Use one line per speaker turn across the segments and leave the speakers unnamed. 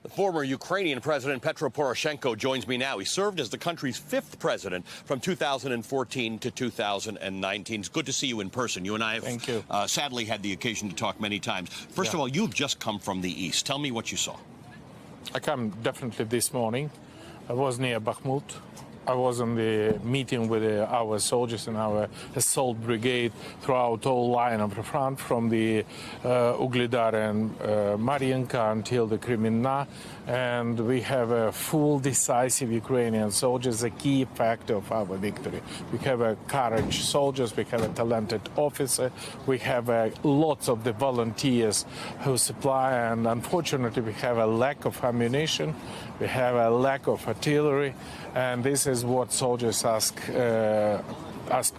The former Ukrainian President Petro Poroshenko joins me now. He served as the country's 5th president from 2014 to 2019. It's good to see you in person. You and I have sadly had the occasion to talk many times. First of all, you've just come from the east. Tell me what you saw.
I came definitely this morning. I was near Bakhmut. I was on the meeting with our soldiers and our assault brigade throughout all line of the front, from the Ugledar and Mariinka until the Kreminna. And we have a full, decisive Ukrainian soldiers, a key factor of our victory. We have a courage soldiers, we have a talented officer, we have lots of the volunteers who supply, and unfortunately we have a lack of ammunition, we have a lack of artillery, and this is what soldiers asked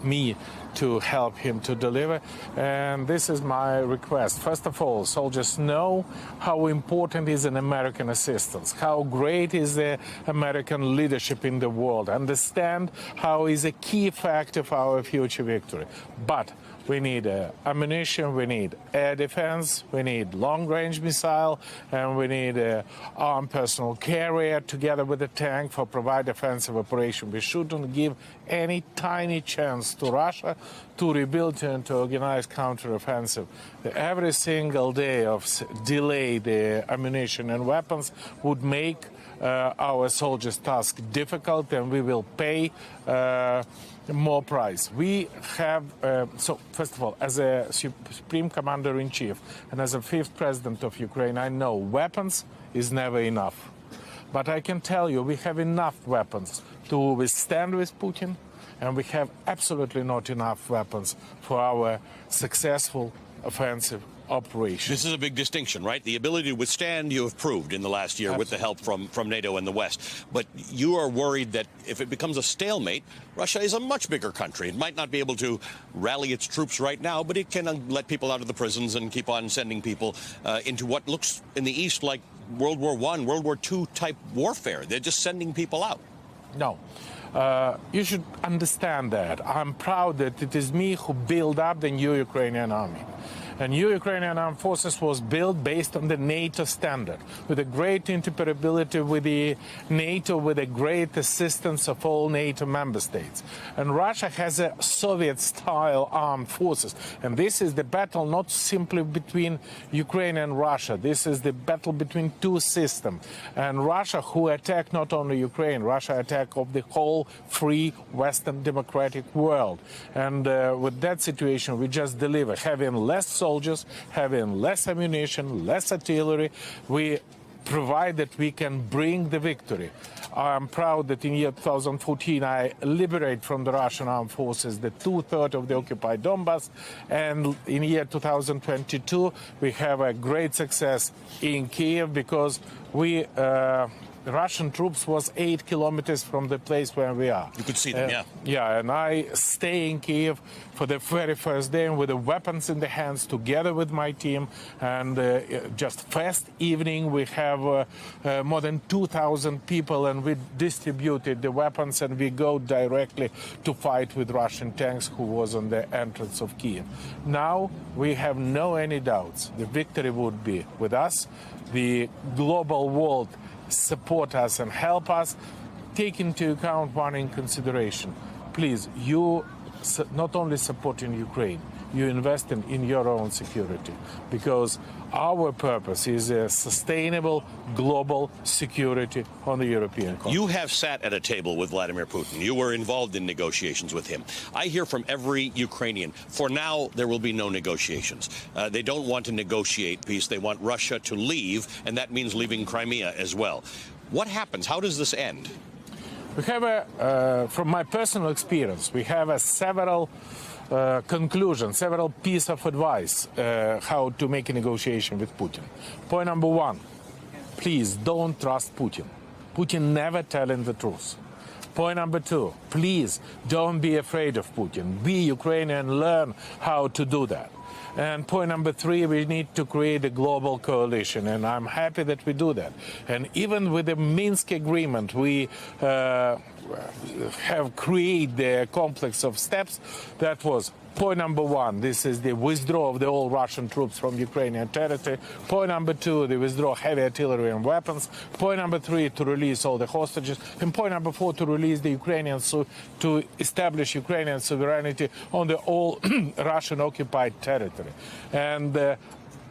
me to help him to deliver, and this is my request. First of all, soldiers know how important is an American assistance, how great is the American leadership in the world, understand how is a key factor for our future victory. But we need ammunition, we need air defense, we need long-range missile, and we need armed personal carrier together with a tank for provide offensive operation. We shouldn't give any tiny chance to Russia to rebuild and to organize counteroffensive. Every single day of delay the ammunition and weapons would make our soldiers' task difficult, and we will pay more price. We have, so first of all, as a Supreme Commander-in-Chief and as a 5th President of Ukraine, I know weapons is never enough. But I can tell you we have enough weapons to withstand with Putin, and we have absolutely not enough weapons for our successful offensive operation.
This is a big distinction, right? The ability to withstand you have proved in the last year with the help from NATO and the West. But you are worried that if it becomes a stalemate, Russia is a much bigger country. It might not be able to rally its troops right now, but it can let people out of the prisons and keep on sending people into what looks in the East like World War I, World War II type warfare. They're just sending people out.
No. You should understand that. I'm proud that it is me who built up the new Ukrainian army. And new Ukrainian armed forces was built based on the NATO standard, with a great interoperability with the NATO, with a great assistance of all NATO member states. And Russia has a Soviet-style armed forces. And this is the battle not simply between Ukraine and Russia. This is the battle between two systems. And Russia, who attack not only Ukraine, Russia attack of the whole free Western democratic world. And with that situation, we just deliver, having less soldiers, having less ammunition, less artillery, we provide that we can bring the victory. I'm proud that in year 2014 I liberate from the Russian armed forces the 2/3 of the occupied Donbas, and in year 2022 we have a great success in Kiev because we Russian troops was 8 kilometers from the place where we are.
You could see them, yeah.
Yeah, and I stay in Kiev for the very first day and with the weapons in the hands together with my team. And just first evening we have more than 2,000 people, and we distributed the weapons, and we go directly to fight with Russian tanks who was on the entrance of Kiev. Now we have no any doubts. The victory would be with us. The global world support us and help us. Take into account one in consideration. Please, you not only support in Ukraine, you invest in your own security, because our purpose is a sustainable global security on the European continent.
You have sat at a table with Vladimir Putin. You were involved in negotiations with him. I hear from every Ukrainian, for now, there will be no negotiations. They don't want to negotiate peace. They want Russia to leave, and that means leaving Crimea as well. What happens? How does this end?
We have, from my personal experience, we have several conclusions, several pieces of advice how to make a negotiation with Putin. Point number one, please don't trust Putin. Putin never telling the truth. Point number two, please don't be afraid of Putin. Be Ukrainian, learn how to do that. And point number three, we need to create a global coalition, and I'm happy that we do that. And even with the Minsk agreement, we have created the complex of steps that was Point number one, this is the withdrawal of the all Russian troops from Ukrainian territory. Point number two, the withdrawal of heavy artillery and weapons. Point number three, to release all the hostages. And point number four, to release the Ukrainians, to establish Ukrainian sovereignty on the all Russian-occupied territory. And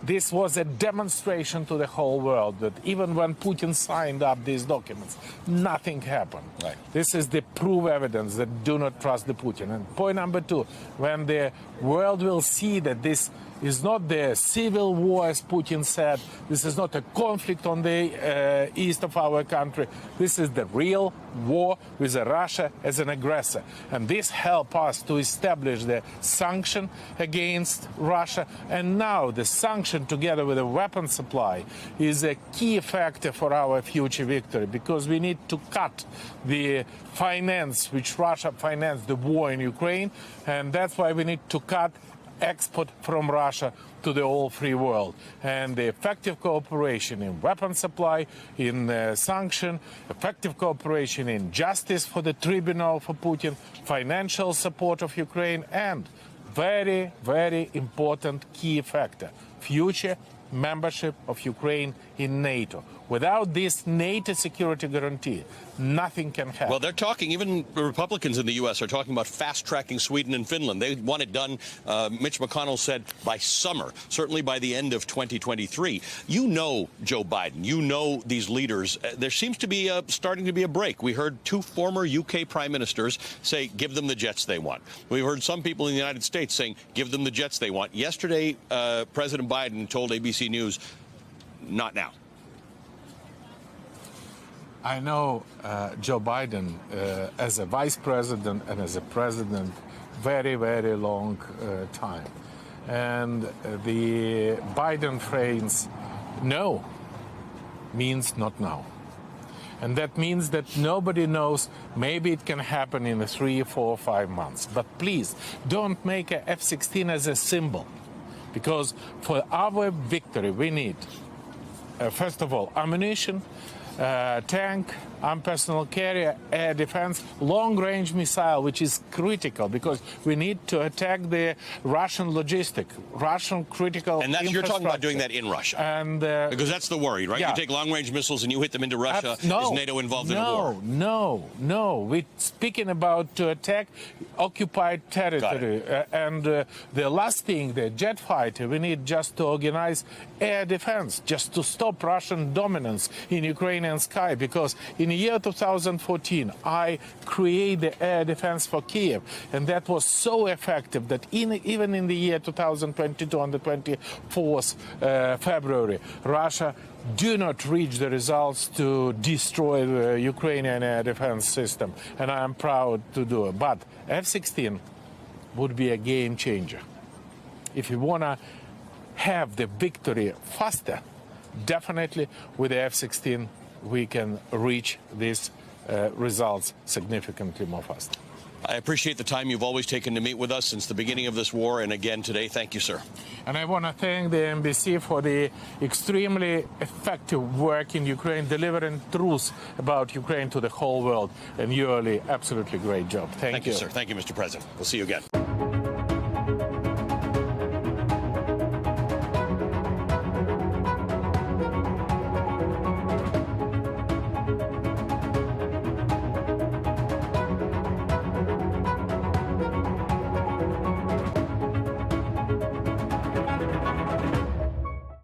this was a demonstration to the whole world that even when Putin signed up these documents, nothing happened.
Right.
This is the proof evidence that do not trust the Putin. And point number two, when the world will see that this is not the civil war, as Putin said, this is not a conflict on the east of our country, this is the real war with Russia as an aggressor. And this helped us to establish the sanction against Russia. And now the sanction, together with the weapon supply, is a key factor for our future victory, because we need to cut the finance which Russia financed the war in Ukraine. And that's why we need to cut export from Russia to the whole free world. And the effective cooperation in weapon supply, in sanction, effective cooperation in justice for the tribunal for Putin, financial support of Ukraine, and very, very important key factor, future membership of Ukraine in NATO. Without this NATO security guarantee, nothing can happen.
Well, they're talking, even the Republicans in the U.S. are talking about fast-tracking Sweden and Finland. They want it done, Mitch McConnell said, by summer, certainly by the end of 2023. You know Joe Biden. You know these leaders. There seems to be starting to be a break. We heard two former UK prime ministers say, give them the jets they want. We heard some people in the United States saying, give them the jets they want. Yesterday, President Biden told ABC News, not now.
I know Joe Biden as a vice president and as a president very, very long time. And the Biden phrase, no, means not now. And that means that nobody knows, maybe it can happen in 3, 4, 5 months. But please, don't make a F-16 as a symbol. Because for our victory, we need, first of all, ammunition, tank, armed personnel carrier, air defense, long-range missile, which is critical because we need to attack the Russian logistic, Russian critical
And that's, you're talking about doing that in Russia.
And
because that's the worry, right?
Yeah.
You take long-range mississiles and you hit them into Russia.
No,
is NATO involved in a war?
No. We're speaking about to attack occupied territory. And the last thing, the jet fighter, we need just to organize air defense, just to stop Russian dominance in Ukrainian sky. Because in the year 2014, I created the air defense for Kiev. And that was so effective that even in the year 2022, on the 24th February, Russia do not reach the results to destroy the Ukrainian air defense system. And I am proud to do it. But F-16 would be a game changer. If you want to have the victory faster, definitely with the F-16 we can reach these results significantly more faster.
I appreciate the time you've always taken to meet with us since the beginning of this war, and again today. Thank you, sir.
And I want to thank the MBC for the extremely effective work in Ukraine, delivering truth about Ukraine to the whole world. And you are absolutely great job. Thank you,
sir. Thank you, Mr. President. We'll see you again.